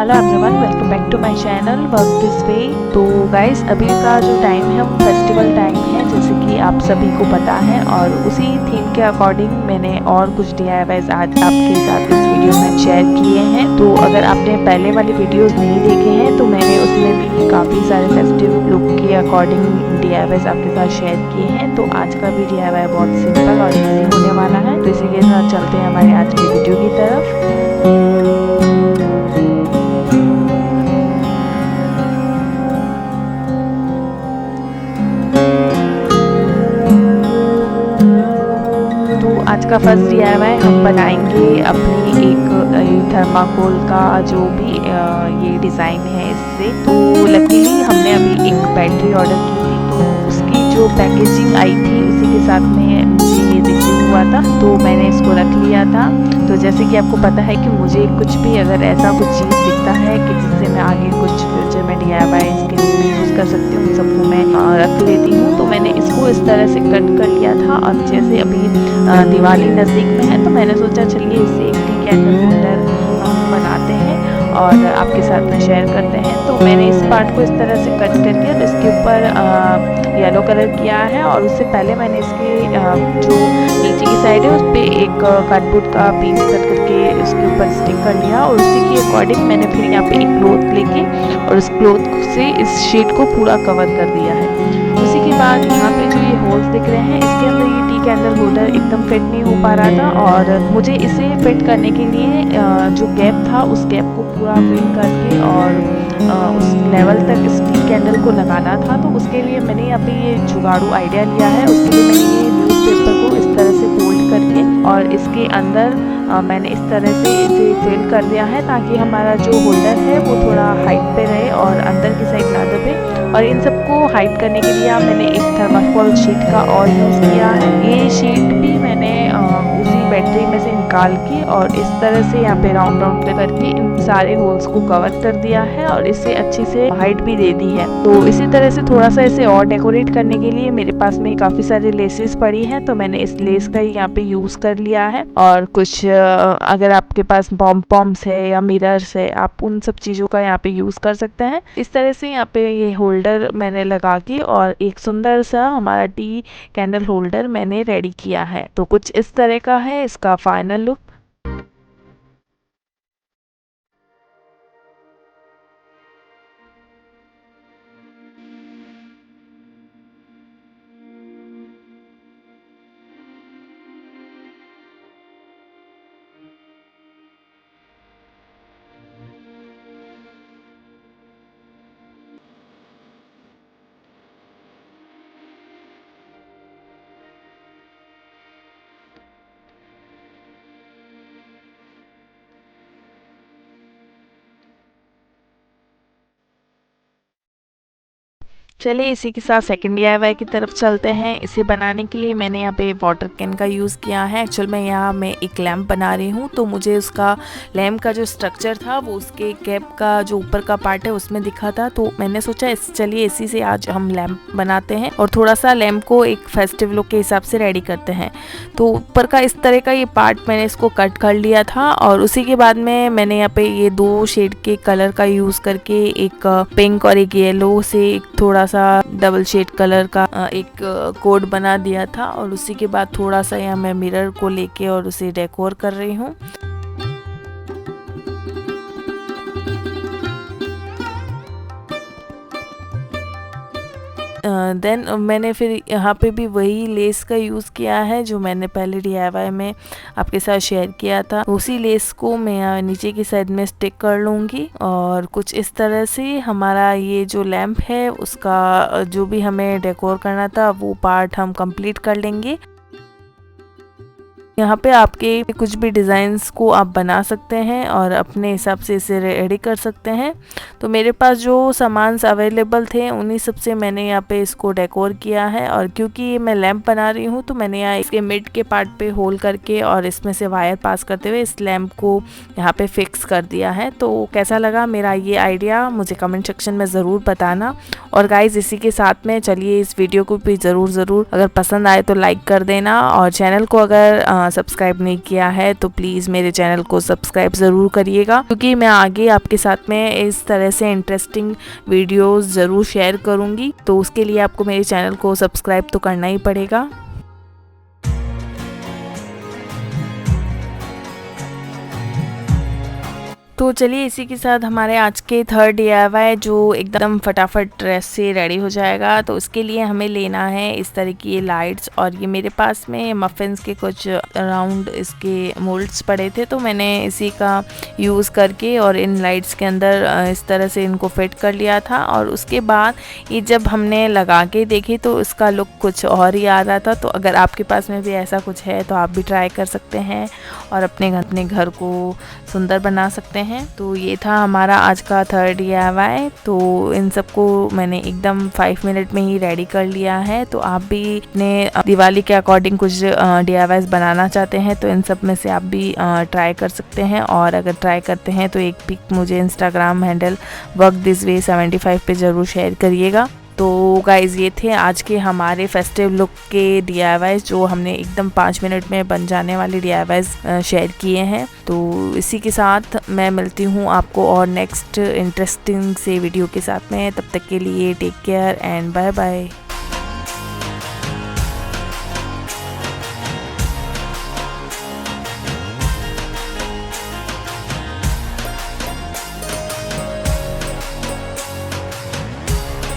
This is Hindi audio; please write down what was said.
Hello everyone, welcome back to my channel work this way. तो गाइस, अभी का जो टाइम है वो फेस्टिवल टाइम है, जैसे कि आप सभी को पता है, और उसी थीम के अकॉर्डिंग मैंने और कुछ DIYs आज आपके साथ इस वीडियो में शेयर किए हैं। तो अगर आपने पहले वाली वीडियोस नहीं देखे हैं तो मैंने उसमें भी काफ़ी सारे फेस्टिव लुक के अकॉर्डिंग DIYs आपके साथ शेयर किए हैं। तो आज का भी DIY बहुत सिंपल और ईजी होने वाला है। तो इसी के साथ चलते हैं हमारे आज की वीडियो की तरफ। आज का फर्स्ट DIY हम बनाएंगे अपनी एक थर्माकोल का जो भी ये डिज़ाइन है इससे। तो लकीली हमने अभी एक बैटरी ऑर्डर की थी, तो उसकी जो पैकेजिंग आई थी उसी के साथ में मुझे ये रिसीव हुआ था, तो मैंने इसको रख लिया था। तो जैसे कि आपको पता है कि मुझे कुछ भी अगर ऐसा कुछ चीज़ दिखता है कि जिससे मैं आगे कुछ फ्यूचर में DIY इसके लिए यूज़ कर सकती हूँ, सबको मैं रख लेती हूँ। तो मैंने इसको इस तरह से कट कर लिया था, और जैसे अभी दिवाली नज़दीक में है तो मैंने सोचा चलिए इससे एक टी कैंडल होल्डर हम बनाते हैं और आपके साथ में शेयर करते हैं। तो मैंने इस पार्ट को इस तरह से कट करके और इसके ऊपर येलो कलर किया है, और उससे पहले मैंने इसके जो नीचे की साइड है उस पर एक कार्डबोर्ड का पीस कट करके उसके ऊपर स्टिक कर लिया, और उसी के अकॉर्डिंग मैंने फिर यहाँ पे एक क्लॉथ लेके और उस क्लॉथ से इस शीट को पूरा कवर कर दिया है। उसी के बाद यहाँ पे जो ये होल्स दिख रहे हैं इसके अंदर ये टी कैंडल होल्डर एकदम फिट नहीं हो पा रहा था, और मुझे इसे फिट करने के लिए जो गैप था उस गैप को पूरा फिल करके और उस लेवल तक इस टी कैंडल को लगाना था। तो उसके लिए मैंने यहाँ पे ये जुगाड़ू आइडिया लिया है। उसके लिए मैंने ये न्यूज़पेपर को इस तरह से फोल्ड करके और इसके अंदर मैंने इस तरह से इसे फिल कर दिया है, ताकि हमारा जो होल्डर है वो थोड़ा हाइट पे रहे और अंदर की साइड ना दबे। और इन सबको हाइड करने के लिए मैंने एक थर्माकोल शीट का और यूज़ किया है। ये शीट भी मैंने उसी बैटरी में से निकाल के और इस तरह से यहाँ पे राउंड राउंड करके इन सारे होल्स को कवर कर दिया है और इसे अच्छी से हाइट भी दे दी है। तो इसी तरह से थोड़ा सा इसे और डेकोरेट करने के लिए मेरे पास में काफ़ी सारी लेसेस पड़ी हैं, तो मैंने इस लेस का ही यहाँ पे यूज़ कर लिया है। और कुछ अगर आपके पास पॉम्स है या मिरर्स है, आप उन सब चीज़ों का यहाँ पे यूज़ कर सकते हैं। इस तरह से यहाँ पे ये होल्डर मैंने लगा के और एक सुंदर सा हमारा टी कैंडल होल्डर मैंने रेडी किया है। तो कुछ इस तरह का है इसका फाइनल लुक। चलिए इसी के साथ सेकंड DIY की तरफ चलते हैं। इसे बनाने के लिए मैंने यहाँ पे वाटर कैन का यूज़ किया है। एक्चुअल में यहाँ मैं एक लैम्प बना रही हूँ, तो मुझे उसका लैम्प का जो स्ट्रक्चर था वो उसके कैप का जो ऊपर का पार्ट है उसमें दिखा था, तो मैंने सोचा चलिए इसी से आज हम लैम्प बनाते हैं और थोड़ा सा लैम्प को एक फेस्टिव लुक के हिसाब से रेडी करते हैं। तो ऊपर का इस तरह का ये पार्ट मैंने इसको कट कर लिया था, और उसी के बाद में मैंने यहाँ पे ये दो शेड के कलर का यूज़ करके एक पिंक और एक येलो से एक थोड़ा सा डबल शेड कलर का एक कोड बना दिया था। और उसी के बाद थोड़ा सा यहाँ मैं मिरर को लेके और उसे डेकोर कर रही हूँ। देन मैंने फिर यहाँ पे भी वही लेस का यूज़ किया है जो मैंने पहले DIY में आपके साथ शेयर किया था। उसी लेस को मैं नीचे की साइड में स्टिक कर लूँगी, और कुछ इस तरह से हमारा ये जो लैम्प है उसका जो भी हमें डेकोर करना था वो पार्ट हम कंप्लीट कर लेंगे। यहाँ पे आपके कुछ भी डिज़ाइंस को आप बना सकते हैं और अपने हिसाब से इसे रेडी कर सकते हैं। तो मेरे पास जो सामान अवेलेबल थे उन्हीं सब से मैंने यहाँ पे इसको डेकोर किया है। और क्योंकि मैं लैंप बना रही हूँ तो मैंने यहाँ इसके मिड के पार्ट पे होल करके और इसमें से वायर पास करते हुए इस लैंप को यहाँ पे फिक्स कर दिया है। तो कैसा लगा मेरा ये आइडिया मुझे कमेंट सेक्शन में ज़रूर बताना। और गाइज़ इसी के साथ में चलिए इस वीडियो को भी ज़रूर अगर पसंद आए तो लाइक कर देना, और चैनल को अगर सब्सक्राइब नहीं किया है तो प्लीज़ मेरे चैनल को सब्सक्राइब ज़रूर करिएगा, क्योंकि मैं आगे आपके साथ में इस तरह से इंटरेस्टिंग वीडियोस ज़रूर शेयर करूँगी। तो उसके लिए आपको मेरे चैनल को सब्सक्राइब तो करना ही पड़ेगा। तो चलिए इसी के साथ हमारे आज के थर्ड DIY जो एकदम फटाफट ड्रेस से रेडी हो जाएगा। तो उसके लिए हमें लेना है इस तरह की ये लाइट्स, और ये मेरे पास में मफ़िन्स के कुछ राउंड इसके मोल्ड्स पड़े थे, तो मैंने इसी का यूज़ करके और इन लाइट्स के अंदर इस तरह से इनको फिट कर लिया था। और उसके बाद ये जब हमने लगा के देखी तो इसका लुक कुछ और ही आ रहा था। तो अगर आपके पास में भी ऐसा कुछ है तो आप भी ट्राई कर सकते हैं और अपने घर को सुंदर बना सकते हैं। तो ये था हमारा आज का थर्ड DIY। तो इन सबको मैंने एकदम 5 मिनट में ही रेडी कर लिया है। तो आप भी अपने दिवाली के अकॉर्डिंग कुछ DIYs बनाना चाहते हैं तो इन सब में से आप भी ट्राई कर सकते हैं। और अगर ट्राई करते हैं तो एक पिक मुझे इंस्टाग्राम हैंडल workthisway75 पे ज़रूर शेयर करिएगा। तो गाइज़ ये थे आज के हमारे फेस्टिव लुक के DIYs जो हमने एकदम 5 मिनट में बन जाने वाले DIYs शेयर किए हैं। तो इसी के साथ मैं मिलती हूँ आपको और नेक्स्ट इंटरेस्टिंग से वीडियो के साथ में। तब तक के लिए take care and bye bye.